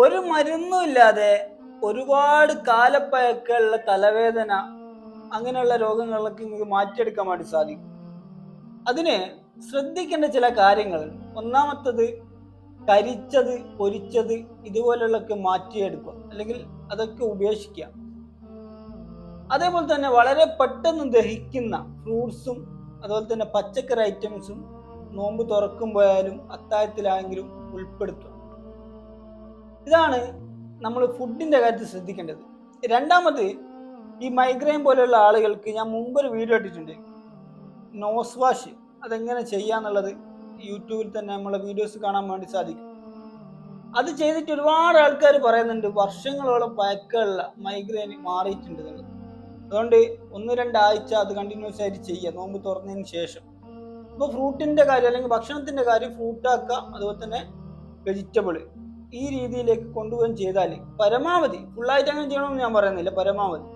ഒരു മരുന്നും ഇല്ലാതെ ഒരുപാട് കാലപ്പഴക്കമുള്ള തലവേദന അങ്ങനെയുള്ള രോഗങ്ങളൊക്കെ നിങ്ങൾക്ക് മാറ്റിയെടുക്കാൻ വേണ്ടി സാധിക്കും. അതിന് ശ്രദ്ധിക്കേണ്ട ചില കാര്യങ്ങൾ. ഒന്നാമത്തത്, കരിച്ചത് പൊരിച്ചത് ഇതുപോലുള്ളതൊക്കെ മാറ്റിയെടുക്കുക, അല്ലെങ്കിൽ അതൊക്കെ ഉപേക്ഷിക്കുക. അതേപോലെ തന്നെ വളരെ പെട്ടെന്ന് ദഹിക്കുന്ന ഫ്രൂട്ട്സും അതുപോലെ തന്നെ പച്ചക്കറി ഐറ്റംസും നോമ്പ് തുറക്കുമ്പോയാലും അത്താഴത്തിലായെങ്കിലും ഉൾപ്പെടുത്തുക. ഇതാണ് നമ്മൾ ഫുഡിന്റെ കാര്യത്തിൽ ശ്രദ്ധിക്കേണ്ടത്. രണ്ടാമത്, ഈ മൈഗ്രെയിൻ പോലെയുള്ള ആളുകൾക്ക് ഞാൻ മുമ്പൊരു വീഡിയോ ഇട്ടിട്ടുണ്ട്, നോസ് വാഷ് അതെങ്ങനെ ചെയ്യാന്നുള്ളത്. യൂട്യൂബിൽ തന്നെ നമ്മളെ വീഡിയോസ് കാണാൻ വേണ്ടി സാധിക്കും. അത് ചെയ്തിട്ട് ഒരുപാട് ആൾക്കാർ പറയുന്നുണ്ട് വർഷങ്ങളോളം പഴക്കമുള്ള മൈഗ്രെയിൻ മാറിയിട്ടുണ്ട് എന്നുള്ളത്. അതുകൊണ്ട് 1-2 ആഴ്ച അത് കണ്ടിന്യൂസ് ആയിട്ട് ചെയ്യുക നോമ്പ് തുറന്നതിന് ശേഷം. ഇപ്പോൾ ഫ്രൂട്ടിന്റെ കാര്യം അല്ലെങ്കിൽ ഭക്ഷണത്തിന്റെ കാര്യം ഫ്രൂട്ടാക്കുക, അതുപോലെ തന്നെ വെജിറ്റബിൾ ഈ രീതിയിലേക്ക് കൊണ്ടുപോവുകയും ചെയ്താൽ പരമാവധി, ഫുള്ളായിട്ട് അങ്ങനെ ചെയ്യണമെന്ന് ഞാൻ പറയുന്നില്ല, പരമാവധി